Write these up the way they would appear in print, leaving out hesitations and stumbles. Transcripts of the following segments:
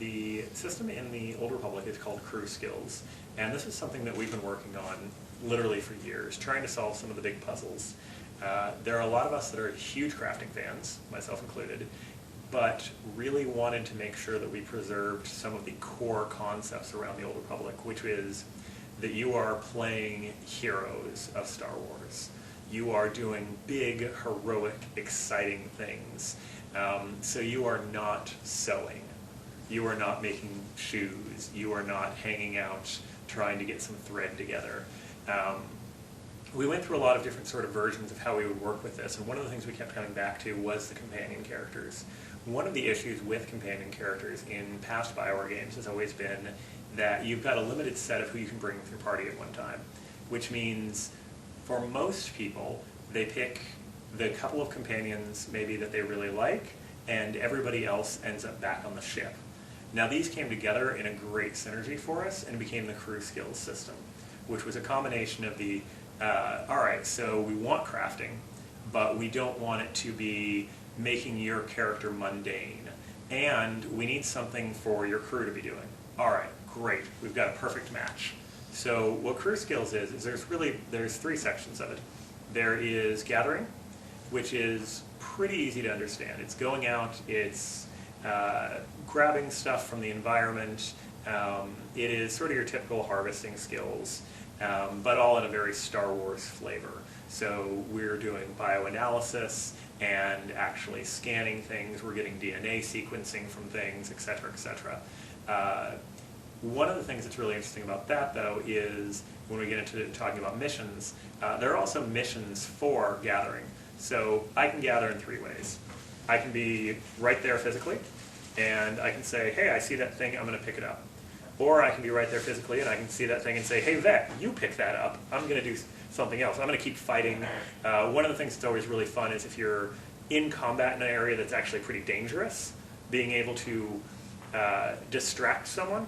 the system in the Old Republic is called Crew Skills, and this is something that we've been working on literally for years, trying to solve some of the big puzzles. There are a lot of us that are huge crafting fans, myself included, but really wanted to make sure that we preserved some of the core concepts around the Old Republic, which is that you are playing heroes of Star Wars. You are doing big, heroic, exciting things. So you are not sewing. You are not making shoes. You are not hanging out trying to get some thread together. We went through a lot of different sort of versions of how we would work with this, and one of the things we kept coming back to was the companion characters. One of the issues with companion characters in past BioWare games has always been that you've got a limited set of who you can bring with your party at one time, which means for most people, they pick the couple of companions maybe that they really like, and everybody else ends up back on the ship. Now these came together in a great synergy for us and became the Crew Skills system, which was a combination of the, alright, so we want crafting, but we don't want it to be making your character mundane, and we need something for your crew to be doing. Alright, great, we've got a perfect match. So what Crew Skills is there's three sections of it. There is gathering, which is pretty easy to understand. It's going out, it's grabbing stuff from the environment. It is sort of your typical harvesting skills, but all in a very Star Wars flavor. So we're doing bioanalysis and actually scanning things. We're getting DNA sequencing from things, et cetera, et cetera. One of the things that's really interesting about that, though, is when we get into talking about missions, there are also missions for gathering. So I can gather in three ways. I can be right there physically, and I can say, hey, I see that thing, I'm going to pick it up. Or I can be right there physically, and I can see that thing and say, hey, Vet, you pick that up. I'm going to do something else. I'm going to keep fighting. One of the things that's always really fun is if you're in combat in an area that's actually pretty dangerous, being able to distract someone.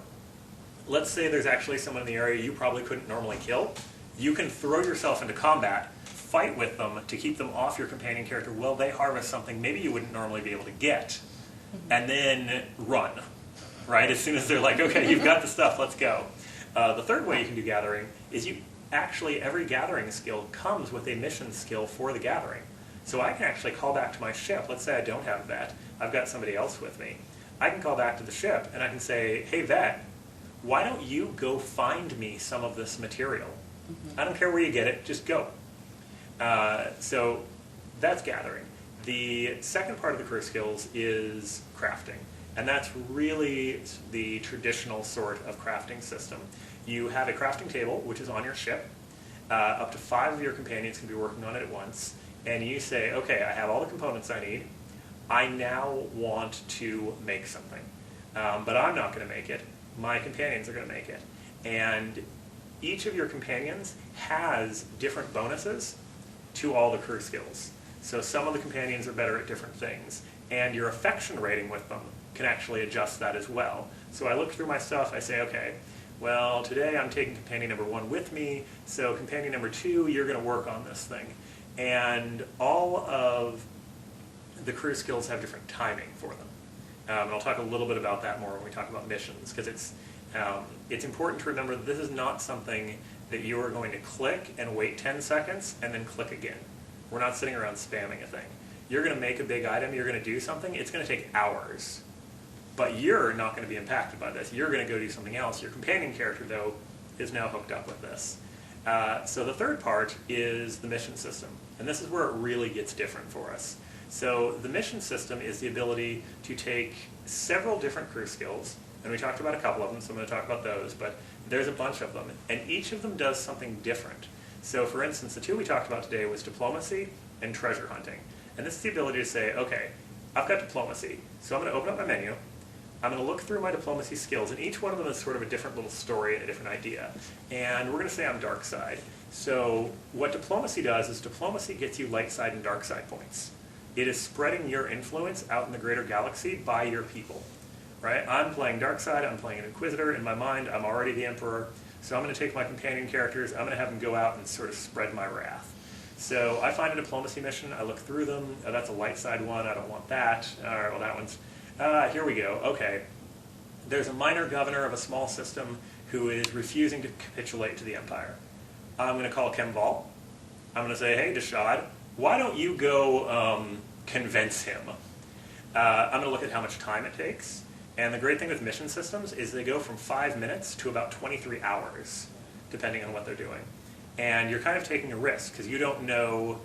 Let's say there's actually someone in the area you probably couldn't normally kill. You can throw yourself into combat, fight with them to keep them off your companion character while they harvest something maybe you wouldn't normally be able to get, and then run, right? As soon as they're like, okay, you've got the stuff, let's go. The third way you can do gathering is every gathering skill comes with a mission skill for the gathering. So I can actually call back to my ship. Let's say I don't have Vet. I've got somebody else with me. I can call back to the ship and I can say, hey, Vet, why don't you go find me some of this material? I don't care where you get it, just go. So that's gathering. The second part of the Crew Skills is crafting, and that's really the traditional sort of crafting system. You have a crafting table, which is on your ship. Up to 5 of your companions can be working on it at once, and you say, okay, I have all the components I need. I now want to make something, but I'm not going to make it. My companions are going to make it. And each of your companions has different bonuses to all the Crew Skills. So some of the companions are better at different things, and your affection rating with them can actually adjust that as well. So I look through my stuff, I say, okay, well, today I'm taking companion number 1 with me, so companion number 2, you're going to work on this thing. And all of the Crew Skills have different timing for them. And I'll talk a little bit about that more when we talk about missions, because it's important to remember that this is not something that you are going to click and wait 10 seconds and then click again. We're not sitting around spamming a thing. You're going to make a big item, you're going to do something, it's going to take hours. But you're not going to be impacted by this. You're going to go do something else. Your companion character, though, is now hooked up with this. So the third part is the mission system. And this is where it really gets different for us. So the mission system is the ability to take several different Crew Skills, and we talked about a couple of them, so I'm going to talk about those, but there's a bunch of them, and each of them does something different. So for instance, the 2 we talked about today was diplomacy and treasure hunting. And this is the ability to say, okay, I've got diplomacy, so I'm going to open up my menu, I'm going to look through my diplomacy skills, and each one of them is sort of a different little story and a different idea. And we're going to say I'm dark side. So what diplomacy does is diplomacy gets you light side and dark side points. It is spreading your influence out in the greater galaxy by your people. Right? I'm playing dark side, I'm playing an Inquisitor. In my mind, I'm already the Emperor. So I'm going to take my companion characters, I'm going to have them go out and sort of spread my wrath. So I find a diplomacy mission, I look through them, that's a light side one, I don't want that. All right, well that one's, here we go, okay. there's a minor governor of a small system who is refusing to capitulate to the Empire. I'm going to call Kemval. I'm going to say, hey, Deshad, why don't you go convince him? I'm going to look at how much time it takes. And the great thing with mission systems is they go from 5 minutes to about 23 hours, depending on what they're doing. And you're kind of taking a risk, because you don't know,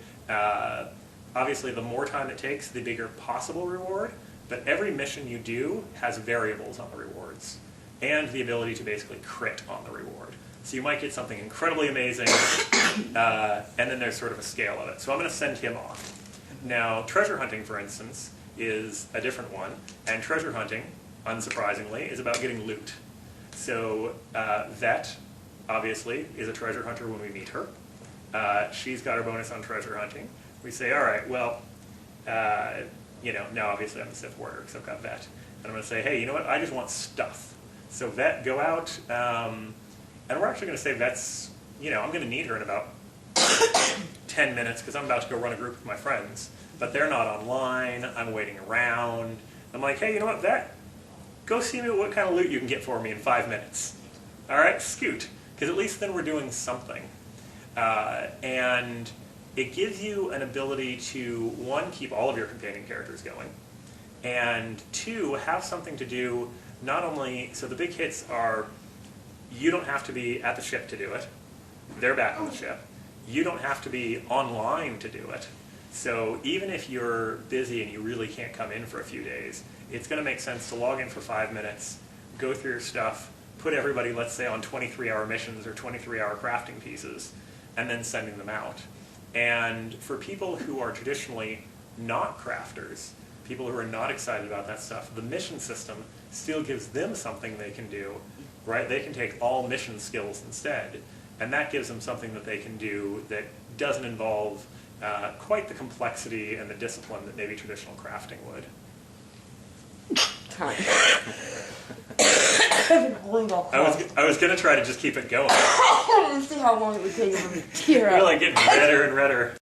obviously the more time it takes, the bigger possible reward, but every mission you do has variables on the rewards, and the ability to basically crit on the reward. So you might get something incredibly amazing, and then there's sort of a scale of it. So I'm going to send him off. Now, treasure hunting, for instance, is a different one, and treasure hunting, unsurprisingly, is about getting loot. So Vet, obviously, is a treasure hunter when we meet her. She's got her bonus on treasure hunting. We say, all right, well, now obviously I'm the Sith warrior because I've got Vet. And I'm going to say, hey, you know what, I just want stuff. So Vet, go out, and we're actually going to say Vet's, I'm going to need her in about 10 minutes because I'm about to go run a group with my friends. But they're not online, I'm waiting around. I'm like, hey, you know what, Vet, go see me what kind of loot you can get for me in 5 minutes. All right, scoot, because at least then we're doing something. And it gives you an ability to, one, keep all of your companion characters going, and two, have something to do not only, so the big hits are, you don't have to be at the ship to do it. They're back on the ship. You don't have to be online to do it. So even if you're busy and you really can't come in for a few days, it's going to make sense to log in for 5 minutes, go through your stuff, put everybody, let's say, on 23-hour missions or 23-hour crafting pieces, and then sending them out. And for people who are traditionally not crafters, people who are not excited about that stuff, the mission system still gives them something they can do, right? They can take all mission skills instead, and that gives them something that they can do that doesn't involve quite the complexity and the discipline that maybe traditional crafting would. Time. I was going to try to just keep it going. I wanted to see how long it would take for me to tear up. You're like getting redder and redder.